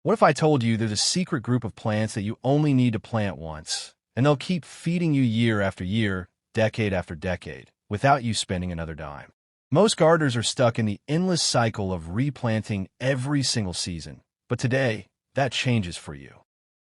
What if I told you there's a secret group of plants that you only need to plant once, and they'll keep feeding you year after year, decade after decade, without you spending another dime? Most gardeners are stuck in the endless cycle of replanting every single season, but today, that changes for you.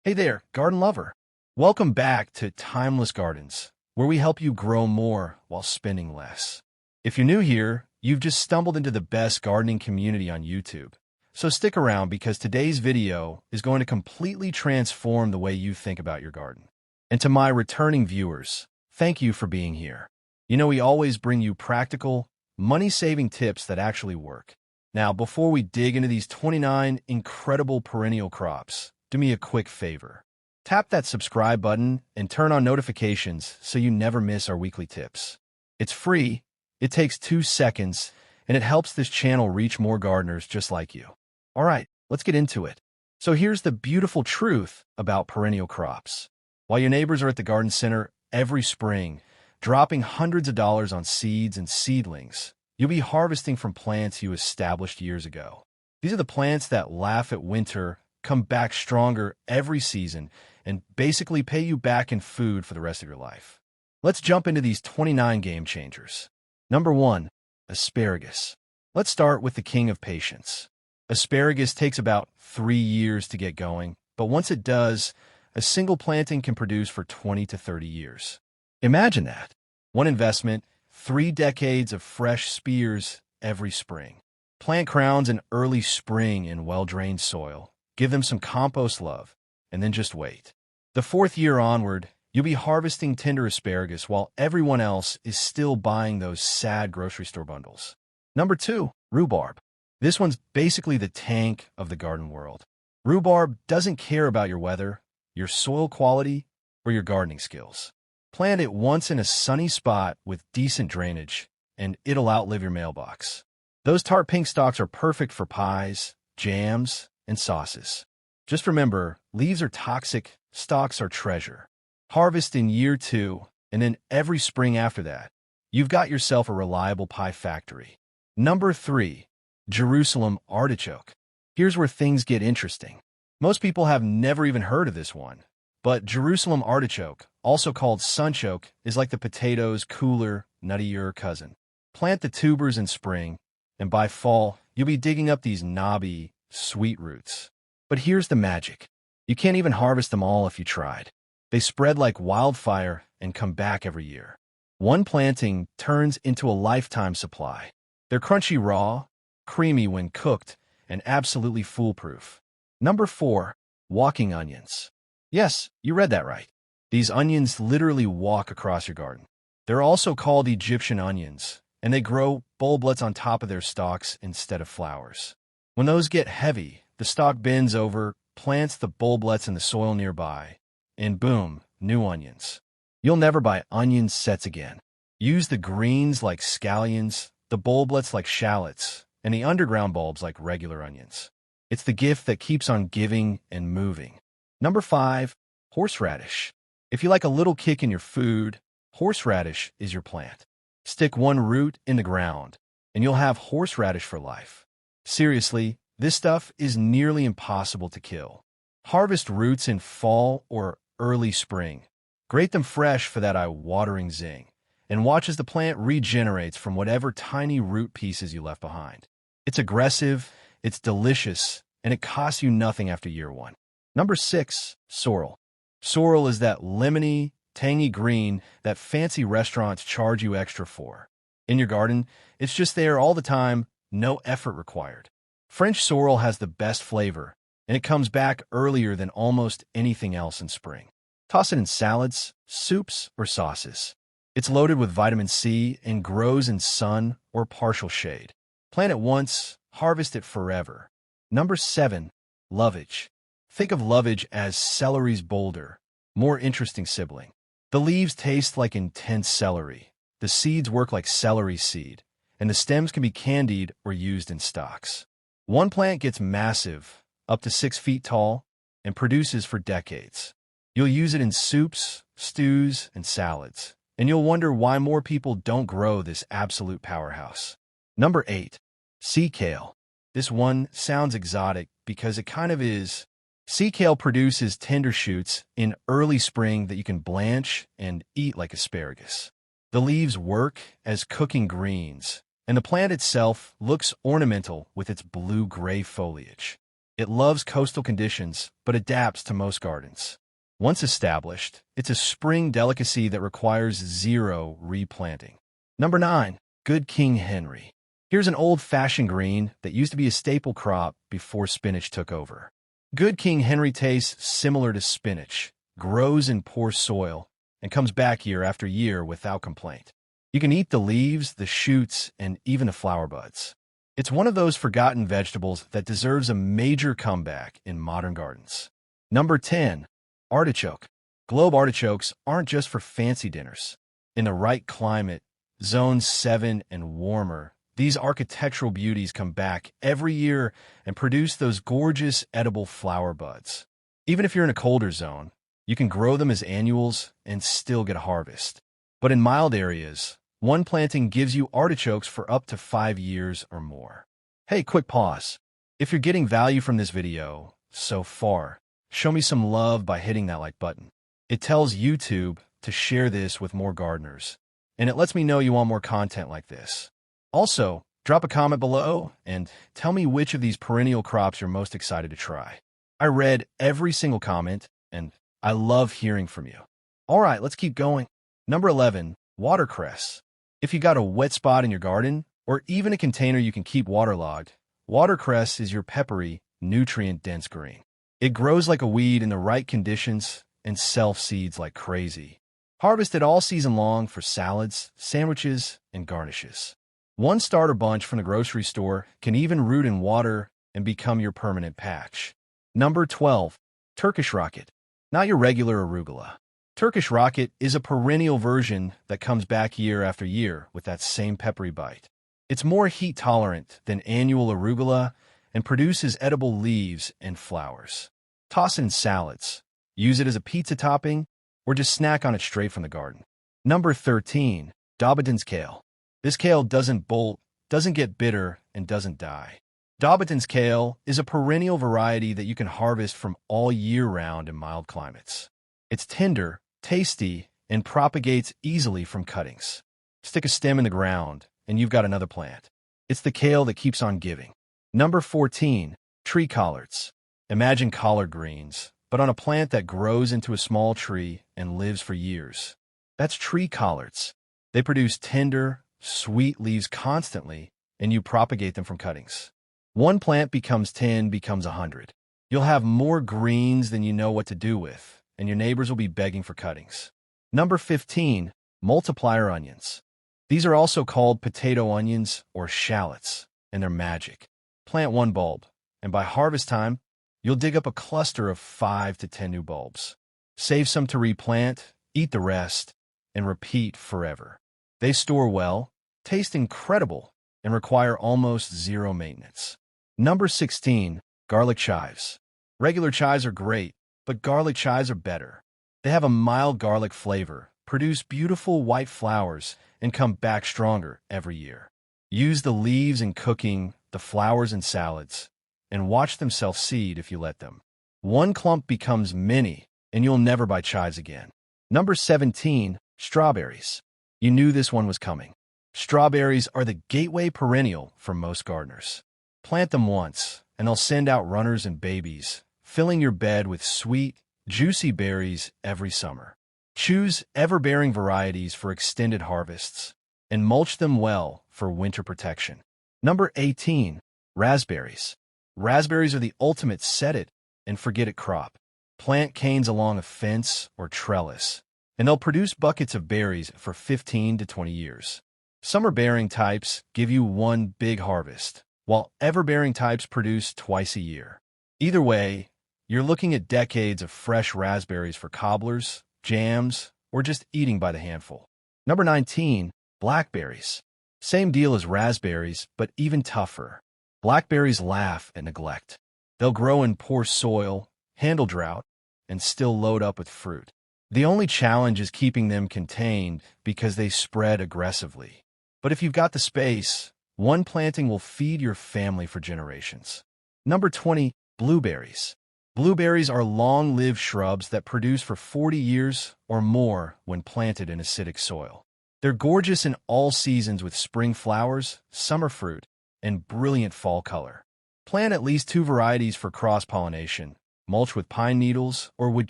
Hey there, garden lover. Welcome back to Timeless Gardens, where we help you grow more while spending less. If you're new here, you've just stumbled into the best gardening community on YouTube. So stick around because today's video is going to completely transform the way you think about your garden. And to my returning viewers, thank you for being here. You know, we always bring you practical, money-saving tips that actually work. Now, before we dig into these 29 incredible perennial crops, do me a quick favor. Tap that subscribe button and turn on notifications so you never miss our weekly tips. It's free, it takes 2 seconds, and it helps this channel reach more gardeners just like you. All right, let's get into it. So here's the beautiful truth about perennial crops. While your neighbors are at the garden center every spring, dropping hundreds of dollars on seeds and seedlings, you'll be harvesting from plants you established years ago. These are the plants that laugh at winter, come back stronger every season, and basically pay you back in food for the rest of your life. Let's jump into these 29 game changers. Number 1, asparagus. Let's start with the king of patience. Asparagus takes about 3 years to get going, but once it does, a single planting can produce for 20 to 30 years. Imagine that. One investment, 3 decades of fresh spears every spring. Plant crowns in early spring in well-drained soil. Give them some compost love, and then just wait. The 4th year onward, you'll be harvesting tender asparagus while everyone else is still buying those sad grocery store bundles. Number 2, rhubarb. This one's basically the tank of the garden world. Rhubarb doesn't care about your weather, your soil quality, or your gardening skills. Plant it once in a sunny spot with decent drainage, and it'll outlive your mailbox. Those tart pink stalks are perfect for pies, jams, and sauces. Just remember, leaves are toxic, stalks are treasure. Harvest in year 2, and then every spring after that. You've got yourself a reliable pie factory. Number 3, Jerusalem artichoke. Here's where things get interesting. Most people have never even heard of this one, but Jerusalem artichoke, also called sunchoke, is like the potato's cooler, nuttier cousin. Plant the tubers in spring, and by fall, you'll be digging up these knobby, sweet roots. But here's the magic. You can't even harvest them all if you tried. They spread like wildfire and come back every year. One planting turns into a lifetime supply. They're crunchy raw, creamy when cooked, and absolutely foolproof. Number 4, walking onions. Yes, you read that right. These onions literally walk across your garden. They're also called Egyptian onions, and they grow bulblets on top of their stalks instead of flowers. When those get heavy, the stalk bends over, plants the bulblets in the soil nearby, and boom, new onions. You'll never buy onion sets again. Use the greens like scallions, the bulblets like shallots, and the underground bulbs like regular onions. It's the gift that keeps on giving and moving. Number 5, horseradish. If you like a little kick in your food, horseradish is your plant. Stick one root in the ground, and you'll have horseradish for life. Seriously, this stuff is nearly impossible to kill. Harvest roots in fall or early spring. Grate them fresh for that eye-watering zing, and watch as the plant regenerates from whatever tiny root pieces you left behind. It's aggressive, it's delicious, and it costs you nothing after year 1. Number 6, sorrel. Sorrel is that lemony, tangy green that fancy restaurants charge you extra for. In your garden, it's just there all the time, no effort required. French sorrel has the best flavor, and it comes back earlier than almost anything else in spring. Toss it in salads, soups, or sauces. It's loaded with vitamin C and grows in sun or partial shade. Plant it once, harvest it forever. Number 7, lovage. Think of lovage as celery's bolder, more interesting sibling. The leaves taste like intense celery. The seeds work like celery seed, and the stems can be candied or used in stocks. One plant gets massive, up to 6 feet tall, and produces for decades. You'll use it in soups, stews, and salads, and you'll wonder why more people don't grow this absolute powerhouse. Number 8, sea kale. This one sounds exotic because it kind of is, Sea kale produces tender shoots in early spring that you can blanch and eat like asparagus. The leaves work as cooking greens, and the plant itself looks ornamental with its blue-gray foliage. It loves coastal conditions, but adapts to most gardens. Once established, it's a spring delicacy that requires zero replanting. Number 9. Good King Henry. Here's an old-fashioned green that used to be a staple crop before spinach took over. Good King Henry tastes similar to spinach, grows in poor soil, and comes back year after year without complaint. You can eat the leaves, the shoots, and even the flower buds. It's one of those forgotten vegetables that deserves a major comeback in modern gardens. Number 10. Artichoke. Globe artichokes aren't just for fancy dinners. In the right climate, zones 7 and warmer, these architectural beauties come back every year and produce those gorgeous edible flower buds. Even if you're in a colder zone, you can grow them as annuals and still get a harvest. But in mild areas, one planting gives you artichokes for up to 5 years or more. Hey, quick pause. If you're getting value from this video so far, show me some love by hitting that like button. It tells YouTube to share this with more gardeners, and it lets me know you want more content like this. Also, drop a comment below and tell me which of these perennial crops you're most excited to try. I read every single comment, and I love hearing from you. All right, let's keep going. Number 11, watercress. If you got a wet spot in your garden, or even a container you can keep waterlogged, watercress is your peppery, nutrient-dense green. It grows like a weed in the right conditions and self-seeds like crazy. Harvested all season long for salads, sandwiches, and garnishes. One starter bunch from the grocery store can even root in water and become your permanent patch. Number 12, Turkish rocket. Not your regular arugula. Turkish rocket is a perennial version that comes back year after year with that same peppery bite. It's more heat-tolerant than annual arugula and produces edible leaves and flowers. Toss it in salads, use it as a pizza topping, or just snack on it straight from the garden. Number 13, Daubenton's kale. This kale doesn't bolt, doesn't get bitter, and doesn't die. Daubenton's kale is a perennial variety that you can harvest from all year round in mild climates. It's tender, tasty, and propagates easily from cuttings. Stick a stem in the ground, and you've got another plant. It's the kale that keeps on giving. Number 14, tree collards. Imagine collard greens, but on a plant that grows into a small tree and lives for years. That's tree collards. They produce tender, sweet leaves constantly, and you propagate them from cuttings. One plant becomes 10, becomes 100. You'll have more greens than you know what to do with, and your neighbors will be begging for cuttings. Number 15, multiplier onions. These are also called potato onions or shallots, and they're magic. Plant one bulb, and by harvest time, you'll dig up a cluster of 5 to 10 new bulbs. Save some to replant, eat the rest, and repeat forever. They store well, taste incredible, and require almost zero maintenance. Number 16, garlic chives. Regular chives are great, but garlic chives are better. They have a mild garlic flavor, produce beautiful white flowers, and come back stronger every year. Use the leaves in cooking, the flowers in salads, and watch them self-seed if you let them. One clump becomes many, and you'll never buy chives again. Number 17, strawberries. You knew this one was coming. Strawberries are the gateway perennial for most gardeners. Plant them once, and they'll send out runners and babies, filling your bed with sweet, juicy berries every summer. Choose ever-bearing varieties for extended harvests, and mulch them well for winter protection. Number 18, raspberries. Raspberries are the ultimate set-it-and-forget-it crop. Plant canes along a fence or trellis, and they'll produce buckets of berries for 15 to 20 years. Summer-bearing types give you one big harvest, while ever-bearing types produce twice a year. Either way, you're looking at decades of fresh raspberries for cobblers, jams, or just eating by the handful. Number 19, blackberries. Same deal as raspberries, but even tougher. Blackberries laugh at neglect. They'll grow in poor soil, handle drought, and still load up with fruit. The only challenge is keeping them contained because they spread aggressively. But if you've got the space, one planting will feed your family for generations. Number 20, blueberries. Blueberries are long-lived shrubs that produce for 40 years or more when planted in acidic soil. They're gorgeous in all seasons with spring flowers, summer fruit, and brilliant fall color. Plant at least 2 varieties for cross-pollination, mulch with pine needles or wood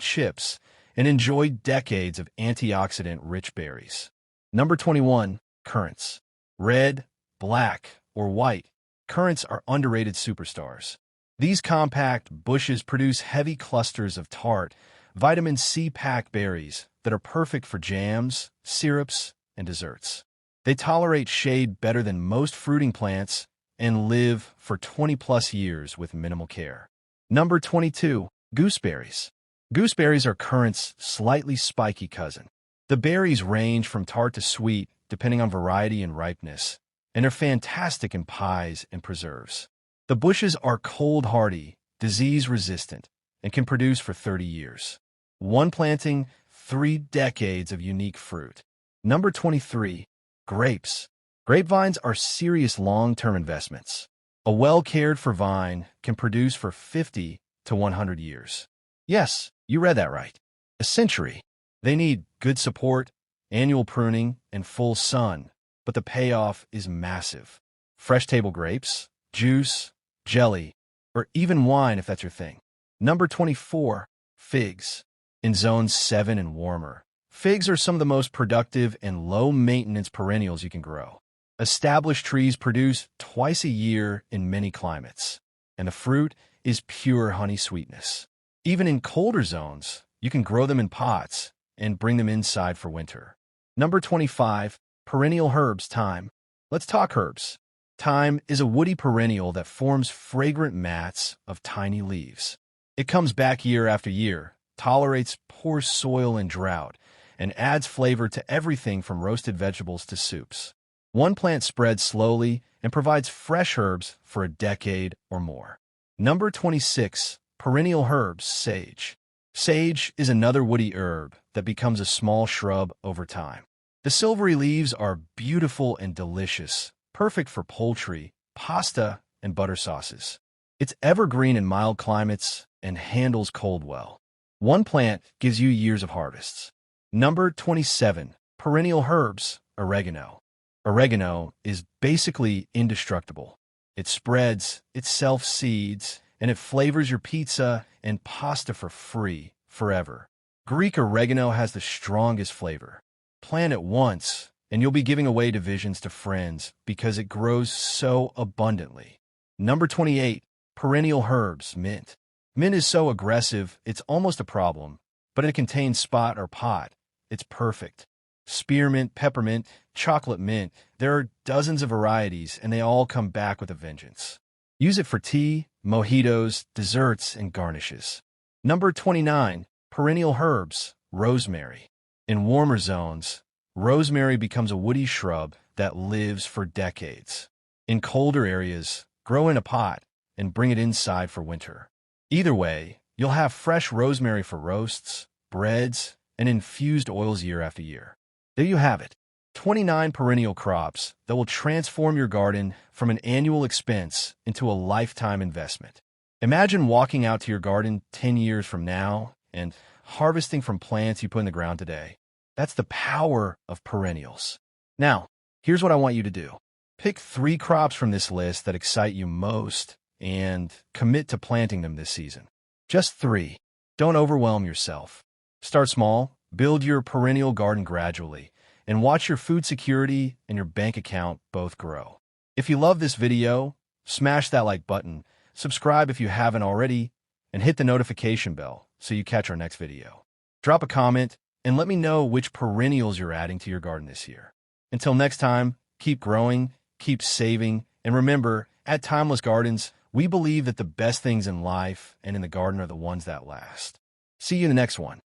chips, and enjoy decades of antioxidant-rich berries. Number 21. Currants. Red, black, or white, currants are underrated superstars. These compact bushes produce heavy clusters of tart, vitamin C-packed berries that are perfect for jams, syrups, and desserts. They tolerate shade better than most fruiting plants and live for 20-plus years with minimal care. Number 22. Gooseberries. Gooseberries are currants' slightly spiky cousin. The berries range from tart to sweet, depending on variety and ripeness, and are fantastic in pies and preserves. The bushes are cold-hardy, disease-resistant, and can produce for 30 years. One planting, 3 decades of unique fruit. Number 23. Grapes. Grapevines are serious long-term investments. A well-cared-for vine can produce for 50 to 100 years. Yes, you read that right. A century. They need good support, annual pruning, and full sun, but the payoff is massive. Fresh table grapes, juice, jelly, or even wine if that's your thing. Number 24. Figs. In zones 7 and warmer, figs are some of the most productive and low-maintenance perennials you can grow. Established trees produce twice a year in many climates, and the fruit is pure honey sweetness. Even in colder zones, you can grow them in pots and bring them inside for winter. Number 25. Perennial herbs. Thyme. Let's talk herbs. Thyme is a woody perennial that forms fragrant mats of tiny leaves. It comes back year after year, tolerates poor soil and drought, and adds flavor to everything from roasted vegetables to soups. One plant spreads slowly and provides fresh herbs for a decade or more. Number 26. Perennial herbs. Sage. Sage is another woody herb that becomes a small shrub over time. The silvery leaves are beautiful and delicious, perfect for poultry, pasta, and butter sauces. It's evergreen in mild climates and handles cold well. One plant gives you years of harvests. Number 27. Perennial herbs. Oregano. Oregano is basically indestructible. It spreads, it self-seeds, and it flavors your pizza and pasta for free, forever. Greek oregano has the strongest flavor. Plant it once, and you'll be giving away divisions to friends because it grows so abundantly. Number 28. Perennial herbs. Mint. Mint is so aggressive, it's almost a problem, but in a contained spot or pot, it's perfect. Spearmint, peppermint, chocolate mint, there are dozens of varieties, and they all come back with a vengeance. Use it for tea, mojitos, desserts, and garnishes. Number 29. Perennial herbs. Rosemary. In warmer zones, rosemary becomes a woody shrub that lives for decades. In colder areas, grow in a pot and bring it inside for winter. Either way, you'll have fresh rosemary for roasts, breads, and infused oils year after year. There you have it. 29 perennial crops that will transform your garden from an annual expense into a lifetime investment. Imagine walking out to your garden 10 years from now and harvesting from plants you put in the ground today. That's the power of perennials. Now, here's what I want you to do. Pick 3 crops from this list that excite you most and commit to planting them this season. Just 3. Don't overwhelm yourself. Start small, build your perennial garden gradually, and watch your food security and your bank account both grow. If you love this video, smash that like button, subscribe if you haven't already, and hit the notification bell so you catch our next video. Drop a comment and let me know which perennials you're adding to your garden this year. Until next time, keep growing, keep saving, and remember, at Timeless Gardens, we believe that the best things in life and in the garden are the ones that last. See you in the next one.